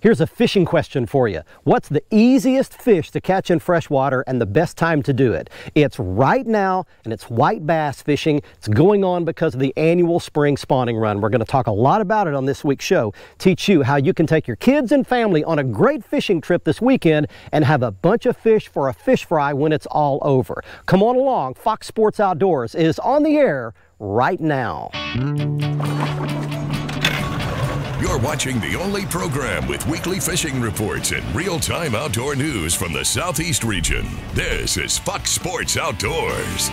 Here's a fishing question for you. What's the easiest fish to catch in freshwater and the best time to do it? It's right now, and it's white bass fishing. It's going on because of the annual spring spawning run. We're going to talk a lot about it on this week's show. Teach you how you can take your kids and family on a great fishing trip this weekend and have a bunch of fish for a fish fry when it's all over. Come on along. Fox Sports Outdoors is on the air right now. You're watching the only program with weekly fishing reports and real-time outdoor news from the Southeast region. This is Fox Sports Outdoors.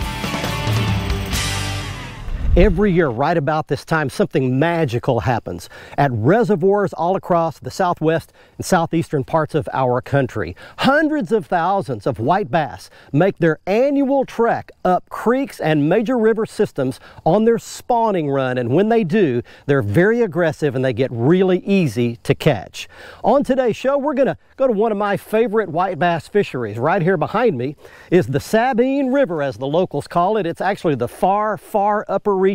Every year, right about this time, something magical happens at reservoirs all across the southwest and southeastern parts of our country. Hundreds of thousands of white bass make their annual trek up creeks and major river systems on their spawning run, and when they do, they're very aggressive and they get really easy to catch. On today's show, we're going to go to one of my favorite white bass fisheries. Right here behind me is the Sabine River, as the locals call it. It's actually the far, far upper reaches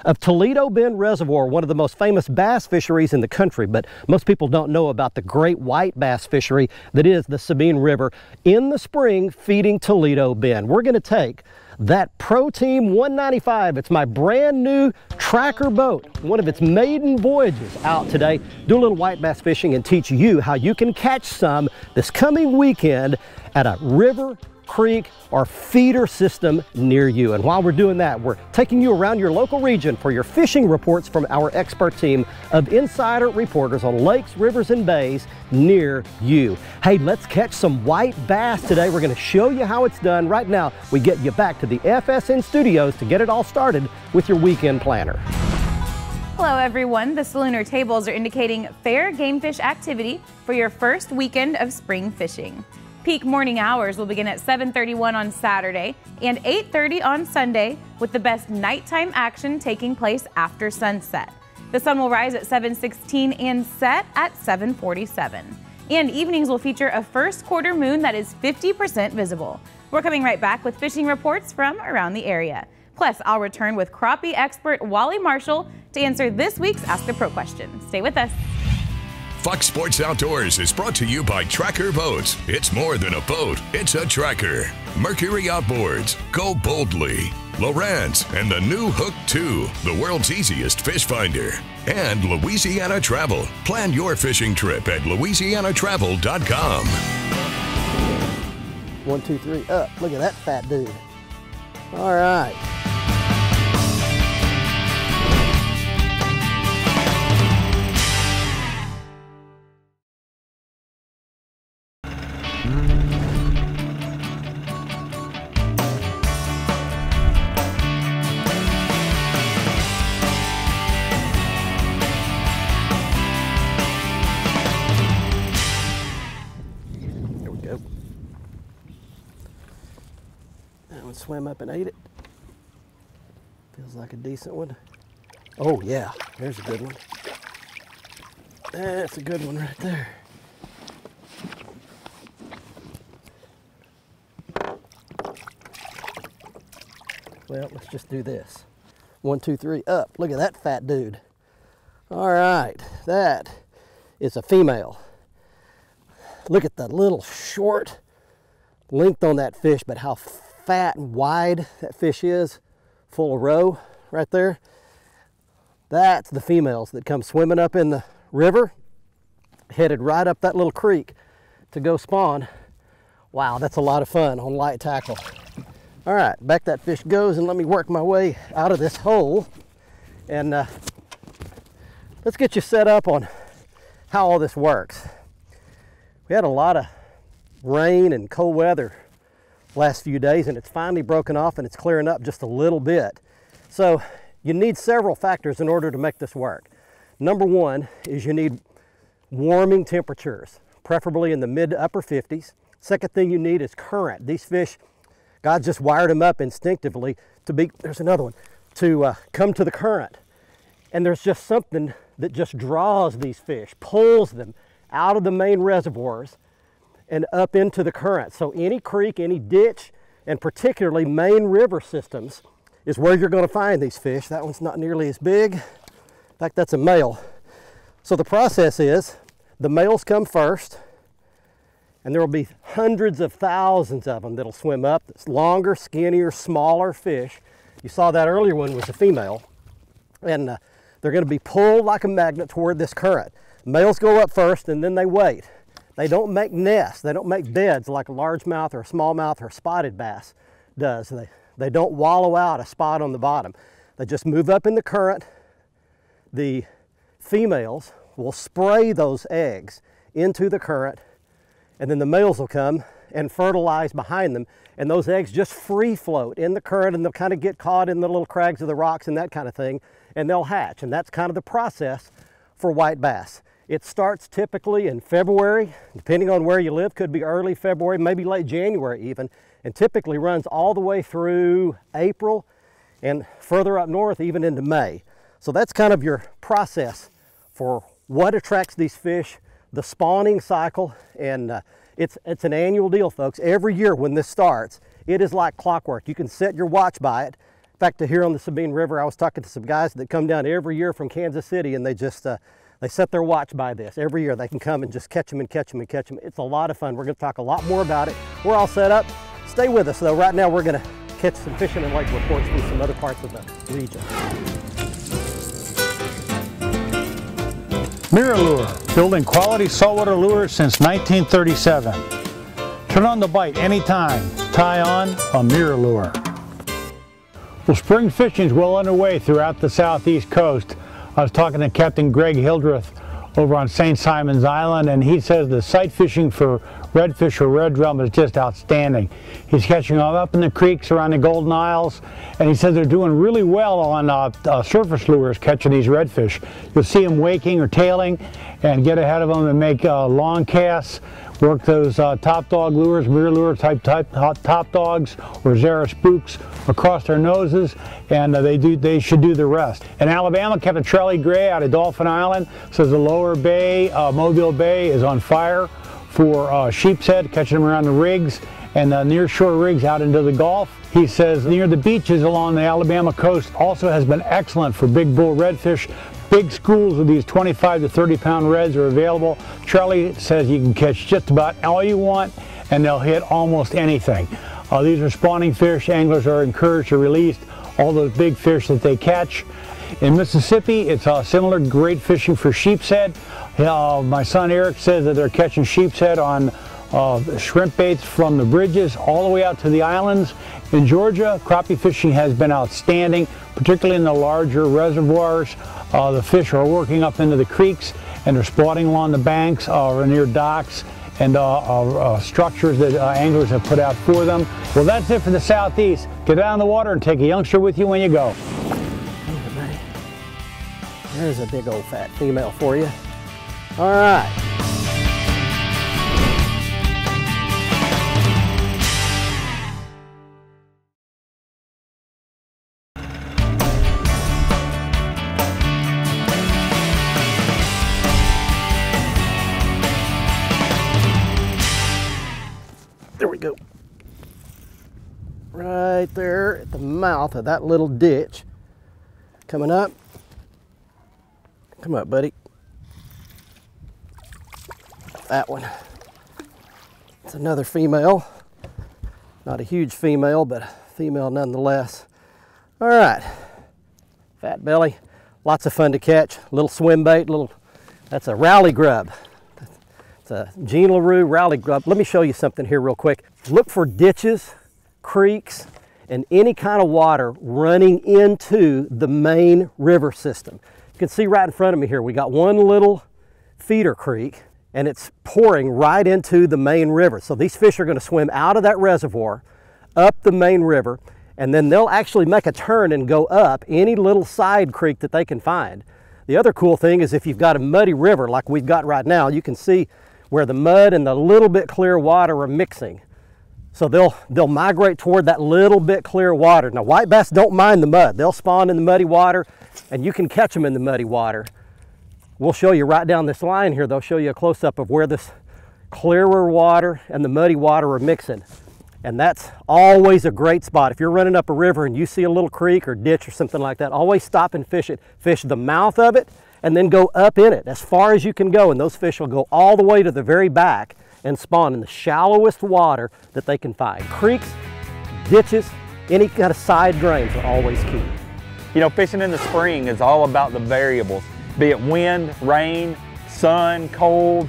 of Toledo Bend Reservoir, one of the most famous bass fisheries in the country, but most people don't know about the great white bass fishery that is the Sabine River in the spring feeding Toledo Bend. We're going to take that Pro Team 195. It's my brand new tracker boat, one of its maiden voyages out today. Do a little white bass fishing and teach you how you can catch some this coming weekend at a river, creek, or feeder system near you. And while we're doing that, we're taking you around your local region for your fishing reports from our expert team of insider reporters on lakes, rivers, and bays near you. Hey, let's catch some white bass today. We're going to show you how it's done. Right now, we get you back to the FSN studios to get it all started with your weekend planner. Hello everyone, the salooner tables are indicating fair game fish activity for your first weekend of spring fishing. Peak morning hours will begin at 7:31 on Saturday and 8:30 on Sunday, with the best nighttime action taking place after sunset. The sun will rise at 7:16 and set at 7:47. And evenings will feature a first quarter moon that is 50% visible. We're coming right back with fishing reports from around the area. Plus, I'll return with crappie expert Wally Marshall to answer this week's Ask the Pro question. Stay with us. Fox Sports Outdoors is brought to you by Tracker Boats. It's more than a boat, it's a tracker. Mercury Outboards, go boldly. Lowrance and the new Hook 2, the world's easiest fish finder. And Louisiana Travel. Plan your fishing trip at louisianatravel.com. 1, 2, 3, up. Look at that fat dude. All right. Swam up and ate it. Feels like a decent one. Oh yeah, there's a good one. That's a good one right there. Well, let's just do this. 1, 2, 3, up. Look at that fat dude. All right, that is a female. Look at the little short length on that fish, but how fat and wide that fish is, full of roe right there. That's the females that come swimming up in the river, headed right up that little creek to go spawn. Wow, that's a lot of fun on light tackle. All right, back that fish goes, and let me work my way out of this hole. And let's get you set up on how all this works. We had a lot of rain and cold weather last few days, and it's finally broken off and it's clearing up just a little bit. So you need several factors in order to make this work. Number one is you need warming temperatures, preferably in the mid to upper 50s. Second thing you need is current. These fish, God just wired them up instinctively to be, there's another one, to come to the current. And there's just something that just draws these fish, pulls them out of the main reservoirs and up into the current. So any creek, any ditch, and particularly main river systems is where you're going to find these fish. That one's not nearly as big. In fact, that's a male. So the process is The males come first, and there will be hundreds of thousands of them that'll swim up. It's longer, skinnier, smaller fish. You saw that earlier one was a female, and they're going to be pulled like a magnet toward this current. Males go up first, and then they wait. They don't make nests. They don't make beds like a largemouth or a smallmouth or a spotted bass does. They don't wallow out a spot on the bottom. They just move up in the current. The females will spray those eggs into the current, and then the males will come and fertilize behind them, and those eggs just free float in the current, and they'll kind of get caught in the little crags of the rocks and that kind of thing, and they'll hatch. And that's kind of the process for white bass. It starts typically in February, depending on where you live, could be early February, maybe late January even, and typically runs all the way through April and further up north even into May. So that's kind of your process for what attracts these fish, the spawning cycle, and it's an annual deal, folks. Every year when this starts, it is like clockwork. You can set your watch by it. In fact, here on the Sabine River, I was talking to some guys that come down every year from Kansas City, and they just they set their watch by this. Every year they can come and just catch them and catch them and catch them. It's a lot of fun. We're going to talk a lot more about it. We're all set up. Stay with us, though. Right now we're going to catch some fishing and lake reports from some other parts of the region. Mirror Lure, building quality saltwater lures since 1937. Turn on the bite anytime. Tie on a Mirror Lure. Well, spring fishing is well underway throughout the southeast coast. I was talking to Captain Greg Hildreth over on St. Simon's Island, and he says the sight fishing for redfish or red drum is just outstanding. He's catching them up in the creeks around the Golden Isles, and he says they're doing really well on surface lures catching these redfish. You'll see them waking or tailing and get ahead of them and make long casts, work those top dog lures, mirror lure type top dogs or Zara spooks across their noses, and they should do the rest. In Alabama, kept a Charlie Gray out of Dolphin Island. Says the lower bay, Mobile Bay, is on fire for sheep's head, catching them around the rigs and near shore rigs out into the Gulf. He says near the beaches along the Alabama coast also has been excellent for big bull redfish. Big schools of these 25 to 30 pound reds are available. Charlie says you can catch just about all you want and they'll hit almost anything. These are spawning fish. Anglers are encouraged to release all those big fish that they catch. In Mississippi, it's similar, great fishing for sheep's head. My son Eric says that they're catching sheep's head on shrimp baits from the bridges all the way out to the islands. In Georgia, crappie fishing has been outstanding, particularly in the larger reservoirs. The fish are working up into the creeks and they're spawning along the banks or near docks and structures that anglers have put out for them. Well, that's it for the Southeast. Get out in the water and take a youngster with you when you go. There's a big old fat female for you. All right. There we go. Right there at the mouth of that little ditch. Coming up. Come up, buddy. That one. It's another female. Not a huge female, but a female nonetheless. All right. Fat belly. Lots of fun to catch. Little swim bait. That's a rally grub. It's a Jean LaRue rally grub. Let me show you something here real quick. Look for ditches, creeks, and any kind of water running into the main river system. You can see right in front of me here, we got one little feeder creek and it's pouring right into the main river. So these fish are going to swim out of that reservoir, up the main river, and then they'll actually make a turn and go up any little side creek that they can find. The other cool thing is if you've got a muddy river like we've got right now, you can see where the mud and the little bit clear water are mixing. So they'll migrate toward that little bit clear water. Now white bass don't mind the mud. They'll spawn in the muddy water and you can catch them in the muddy water. We'll show you right down this line here. They'll show you a close-up of where this clearer water and the muddy water are mixing. And that's always a great spot. If you're running up a river and you see a little creek or ditch or something like that, always stop and fish it. Fish the mouth of it and then go up in it as far as you can go, and those fish will go all the way to the very back and spawn in the shallowest water that they can find. Creeks, ditches, any kind of side drains are always key. You know, fishing in the spring is all about the variables, be it wind, rain, sun, cold,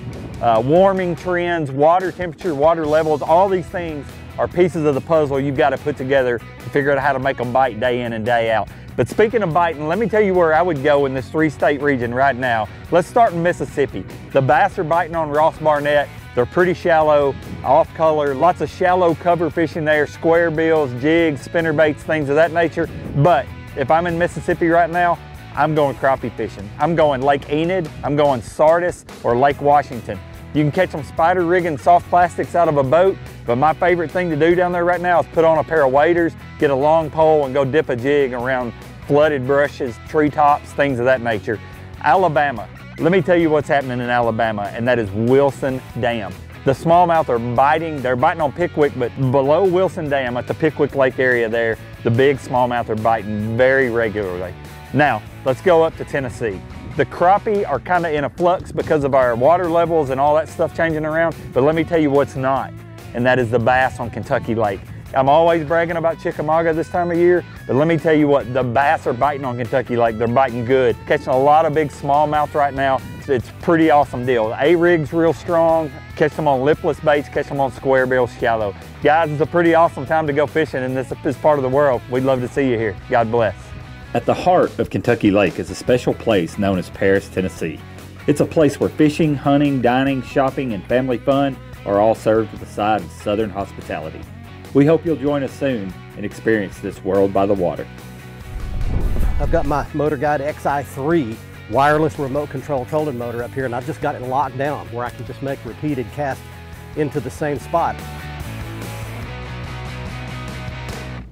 warming trends, water temperature, water levels. All these things are pieces of the puzzle you've got to put together to figure out how to make them bite day in and day out. But speaking of biting, let me tell you where I would go in this 3-state region right now. Let's start in Mississippi. The bass are biting on Ross Barnett. They're pretty shallow, off color, lots of shallow cover fishing there, square bills, jigs, spinner baits, things of that nature. But if I'm in Mississippi right now, I'm going crappie fishing. I'm going Lake Enid, I'm going Sardis, or Lake Washington. You can catch them spider rigging soft plastics out of a boat, but my favorite thing to do down there right now is put on a pair of waders, get a long pole, and go dip a jig around flooded brushes, treetops, things of that nature. Alabama. Let me tell you what's happening in Alabama, and that is Wilson Dam. The smallmouth are biting, they're biting on Pickwick, but below Wilson Dam at the Pickwick Lake area there, the big smallmouth are biting very regularly. Now, let's go up to Tennessee. The crappie are kind of in a flux because of our water levels and all that stuff changing around, but let me tell you what's not, and that is the bass on Kentucky Lake. I'm always bragging about Chickamauga this time of year, but let me tell you what, the bass are biting on Kentucky Lake. They're biting good. Catching a lot of big smallmouth right now. It's a pretty awesome deal. The A-rig's real strong. Catch them on lipless baits, catch them on square bills, shallow. Guys, it's a pretty awesome time to go fishing in this part of the world. We'd love to see you here. God bless. At the heart of Kentucky Lake is a special place known as Paris, Tennessee. It's a place where fishing, hunting, dining, shopping, and family fun are all served with a side of Southern hospitality. We hope you'll join us soon and experience this world by the water. I've got my MotorGuide XI3 wireless remote control trolling motor up here, and I've just got it locked down where I can just make repeated casts into the same spot.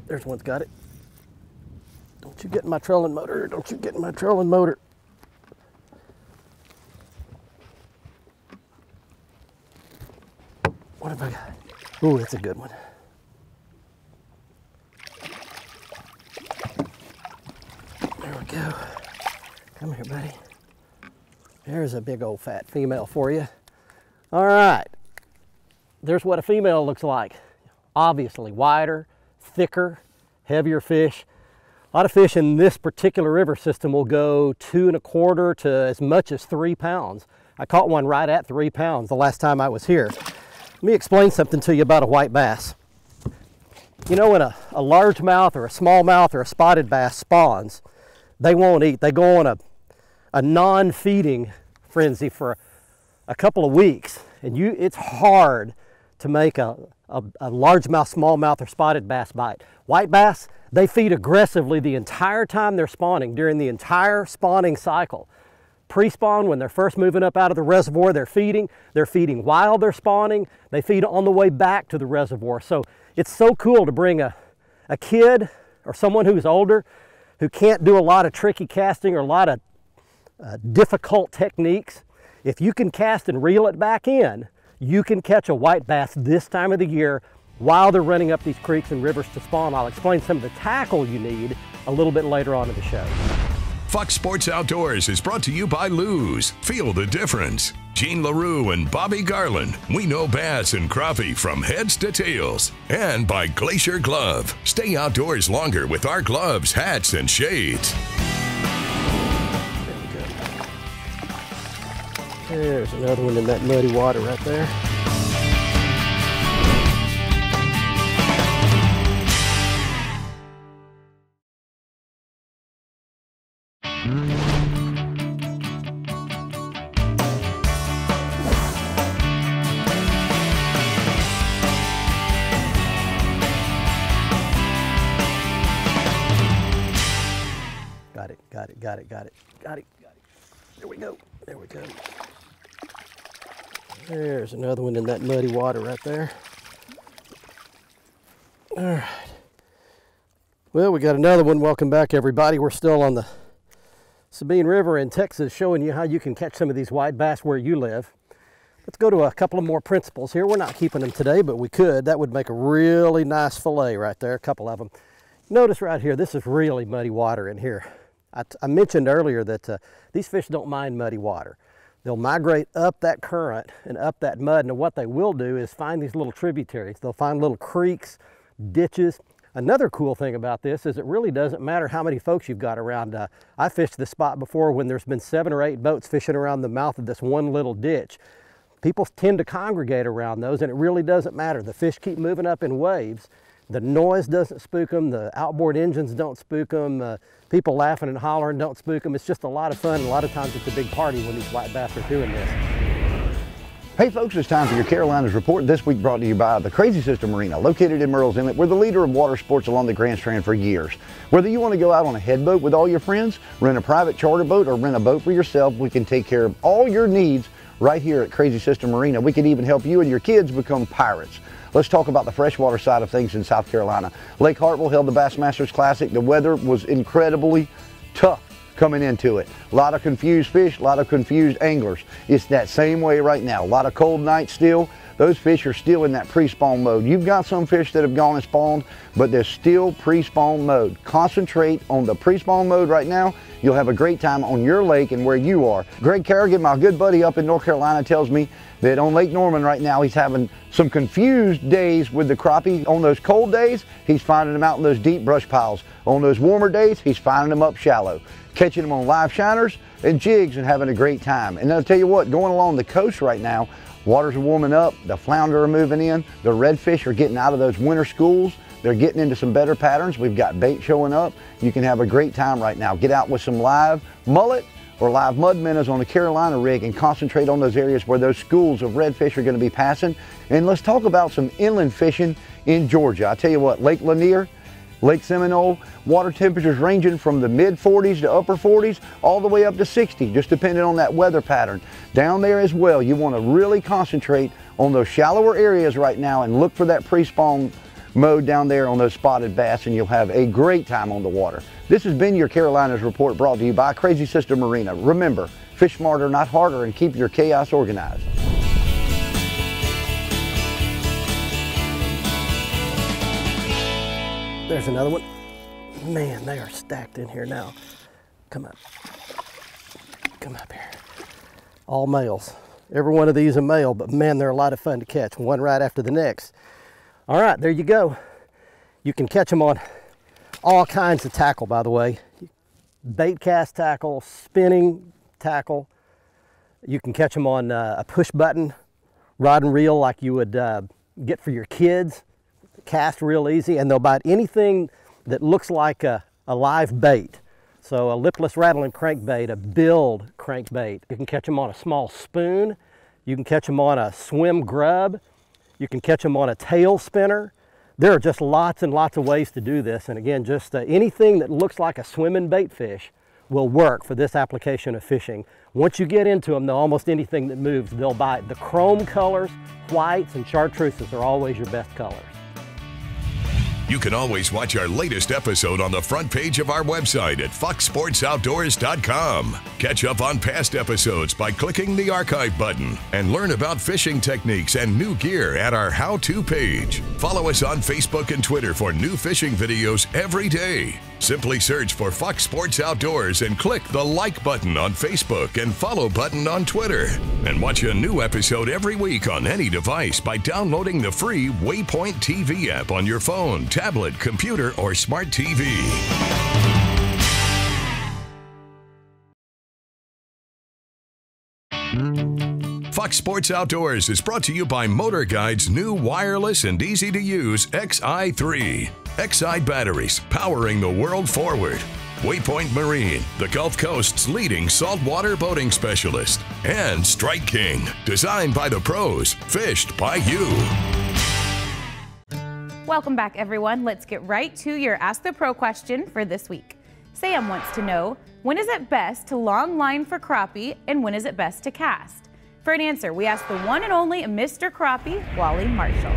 There's one's got it. Don't you get in my trolling motor, don't you get in my trolling motor. What have I got? Ooh, that's a good one. There we go. Come here, buddy. There's a big old fat female for you. All right. There's what a female looks like. Obviously wider, thicker, heavier fish. A lot of fish in this particular river system will go 2 1/4 to as much as 3 pounds. I caught one right at 3 pounds the last time I was here. Let me explain something to you about a white bass. You know, when a largemouth or a smallmouth or a spotted bass spawns, they won't eat. They go on a non-feeding frenzy for a couple of weeks, and it's hard to make a largemouth, smallmouth, or spotted bass bite. White bass, they feed aggressively the entire time they're spawning, during the entire spawning cycle. Pre-spawn, when they're first moving up out of the reservoir, they're feeding. They're feeding while they're spawning. They feed on the way back to the reservoir. So it's so cool to bring a kid or someone who's older who can't do a lot of tricky casting or a lot of difficult techniques. If you can cast and reel it back in, you can catch a white bass this time of the year while they're running up these creeks and rivers to spawn. I'll explain some of the tackle you need a little bit later on in the show. Fox Sports Outdoors is brought to you by Lew's. Feel the difference. Gene LaRue and Bobby Garland. We know bass and crappie from heads to tails. And by Glacier Glove. Stay outdoors longer with our gloves, hats, and shades. There's another one in that muddy water right there. Got it. There we go. There's another one in that muddy water right there. All right. Well, we got another one. Welcome back, everybody. We're still on the Sabine River in Texas, showing you how you can catch some of these white bass where you live. Let's go to a couple of more principles here. We're not keeping them today, but we could. That would make a really nice fillet right there, a couple of them. Notice right here, this is really muddy water in here. I mentioned earlier that these fish don't mind muddy water. They'll migrate up that current and up that mud, and what they will do is find these little tributaries. They'll find little creeks, ditches. Another cool thing about this is it really doesn't matter how many folks you've got around. I fished this spot before when there's been 7 or 8 boats fishing around the mouth of this one little ditch. People tend to congregate around those, and it really doesn't matter. The fish keep moving up in waves. The noise doesn't spook them. The outboard engines don't spook them. People laughing and hollering don't spook them. It's just a lot of fun. A lot of times it's a big party when these white bass are doing this. Hey folks, it's time for your Carolinas Report, this week brought to you by the Crazy Sister Marina, located in Murrells Inlet. We're the leader of water sports along the Grand Strand for years. Whether you want to go out on a headboat with all your friends, rent a private charter boat, or rent a boat for yourself, we can take care of all your needs right here at Crazy Sister Marina. We can even help you and your kids become pirates. Let's talk about the freshwater side of things in South Carolina. Lake Hartwell held the Bassmasters Classic. The weather was incredibly tough coming into it. A lot of confused fish, a lot of confused anglers. It's that same way right now. A lot of cold nights still. Those fish are still in that pre-spawn mode. You've got some fish that have gone and spawned, but they're still pre-spawn mode. Concentrate on the pre-spawn mode right now. You'll have a great time on your lake and where you are. Greg Carrigan, my good buddy up in North Carolina, tells me that on Lake Norman right now, he's having some confused days with the crappie. On those cold days, he's finding them out in those deep brush piles. On those warmer days, he's finding them up shallow, catching them on live shiners and jigs and having a great time. And I'll tell you what, going along the coast right now, waters are warming up, the flounder are moving in, the redfish are getting out of those winter schools. They're getting into some better patterns. We've got bait showing up. You can have a great time right now. Get out with some live mullet or live mud minnows on the Carolina rig and concentrate on those areas where those schools of redfish are going to be passing. And let's talk about some inland fishing in Georgia. I tell you what, Lake Lanier, Lake Seminole, water temperatures ranging from the mid 40s to upper 40s all the way up to 60, just depending on that weather pattern. Down there as well, you want to really concentrate on those shallower areas right now and look for that pre-spawn mode down there on those spotted bass, and you'll have a great time on the water. This has been your Carolinas Report brought to you by Crazy Sister Marina. Remember, fish smarter, not harder, and keep your chaos organized. There's another one. Man, they are stacked in here now. Come up. Come up here. All males. Every one of these a male, but man, they're a lot of fun to catch, one right after the next. All right, there you go. You can catch them on all kinds of tackle, by the way. Bait cast tackle, spinning tackle. You can catch them on a push button rod and reel like you would get for your kids. Cast real easy, and they'll bite anything that looks like a live bait. So a lipless rattling crankbait, a build crankbait. You can catch them on a small spoon. You can catch them on a swim grub. You can catch them on a tail spinner. There are just lots and lots of ways to do this. And again, just anything that looks like a swimming bait fish will work for this application of fishing. Once you get into them, almost anything that moves, they'll bite. The chrome colors, whites, and chartreuses are always your best colors. You can always watch our latest episode on the front page of our website at foxsportsoutdoors.com. Catch up on past episodes by clicking the archive button and learn about fishing techniques and new gear at our how-to page. Follow us on Facebook and Twitter for new fishing videos every day. Simply search for Fox Sports Outdoors and click the like button on Facebook and follow button on Twitter. And watch a new episode every week on any device by downloading the free WAYPOINT TV app on your phone, tablet, computer, or smart TV. Fox Sports Outdoors is brought to you by MotorGuide's new wireless and easy-to-use XI3. XI batteries, powering the world forward. WAYPOINT Marine, the Gulf Coast's leading saltwater boating specialist. And Strike King, designed by the pros, fished by you. Welcome back, everyone. Let's get right to your Ask the Pro question for this week. Sam wants to know, when is it best to long line for crappie and when is it best to cast? For an answer, we asked the one and only Mr. Crappie, Wally Marshall.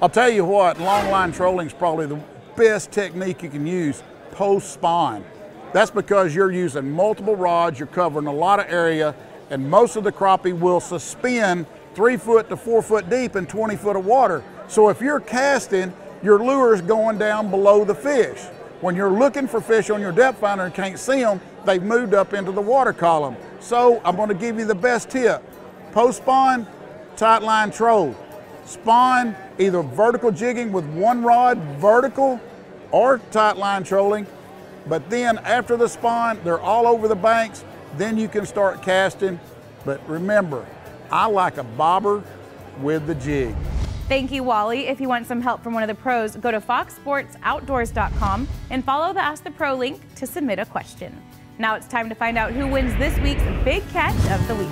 I'll tell you what, long line trolling is probably the best technique you can use post-spawn. That's because you're using multiple rods, you're covering a lot of area, and most of the crappie will suspend 3 foot to 4 foot deep in 20 foot of water. So if you're casting, your lure is going down below the fish. When you're looking for fish on your depth finder and can't see them, they've moved up into the water column. So I'm going to give you the best tip. Post spawn, tight line troll. Spawn either vertical jigging with one rod, vertical, or tight line trolling. But then after the spawn, they're all over the banks. Then you can start casting. But remember, I like a bobber with the jig. Thank you, Wally. If you want some help from one of the pros, go to foxsportsoutdoors.com and follow the Ask the Pro link to submit a question. Now it's time to find out who wins this week's Big Catch of the Week.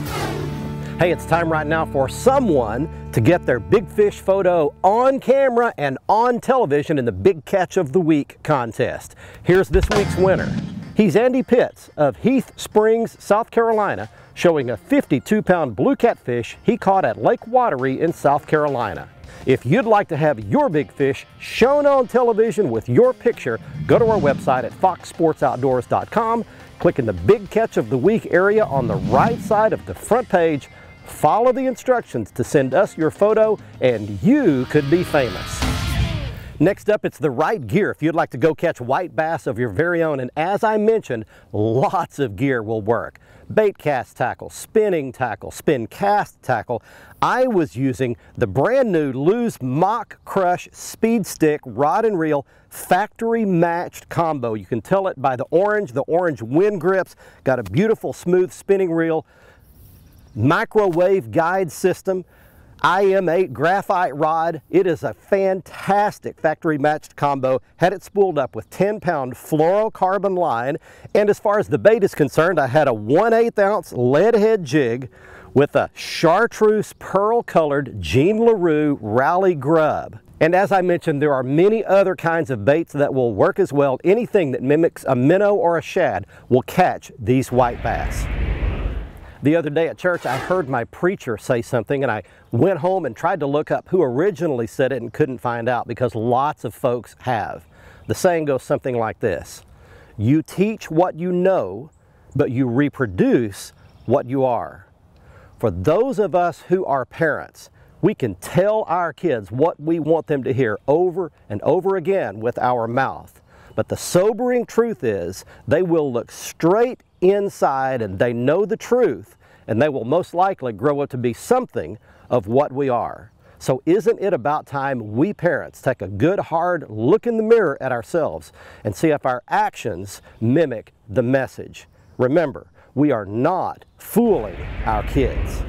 Hey, it's time right now for someone to get their big fish photo on camera and on television in the Big Catch of the Week contest. Here's this week's winner. He's Andy Pitts of Heath Springs, South Carolina, showing a 52-pound blue catfish he caught at Lake Wateree in South Carolina. If you'd like to have your big fish shown on television with your picture, go to our website at foxsportsoutdoors.com, click in the Big Catch of the Week area on the right side of the front page, follow the instructions to send us your photo, and you could be famous. Next up, it's the right gear if you'd like to go catch white bass of your very own, and as I mentioned, lots of gear will work. Bait cast tackle, spinning tackle, spin cast tackle. I was using the brand new Lew's Mock Crush Speed Stick rod and reel factory matched combo. You can tell it by the orange wind grips, got a beautiful smooth spinning reel, microwave guide system, IM8 graphite rod. It is a fantastic factory matched combo. Had it spooled up with 10-pound fluorocarbon line, and as far as the bait is concerned, I had a 1/8 ounce lead head jig with a chartreuse pearl colored Jean LaRue Rally grub. And as I mentioned, there are many other kinds of baits that will work as well. Anything that mimics a minnow or a shad will catch these white bass. The other day at church, I heard my preacher say something, and I went home and tried to look up who originally said it and couldn't find out, because lots of folks have. The saying goes something like this: you teach what you know, but you reproduce what you are. For those of us who are parents, we can tell our kids what we want them to hear over and over again with our mouth. But the sobering truth is, they will look straight inside and they know the truth, and they will most likely grow up to be something of what we are. So isn't it about time we parents take a good hard look in the mirror at ourselves and see if our actions mimic the message? Remember, we are not fooling our kids.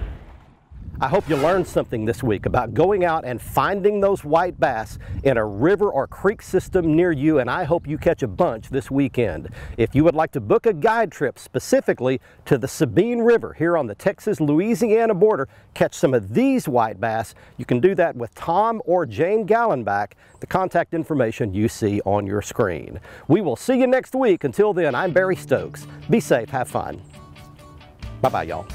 I hope you learned something this week about going out and finding those white bass in a river or creek system near you, and I hope you catch a bunch this weekend. If you would like to book a guide trip specifically to the Sabine River here on the Texas-Louisiana border, catch some of these white bass, you can do that with Tom or Jane Gallenbach, the contact information you see on your screen. We will see you next week. Until then, I'm Barry Stokes. Be safe, have fun. Bye-bye, y'all.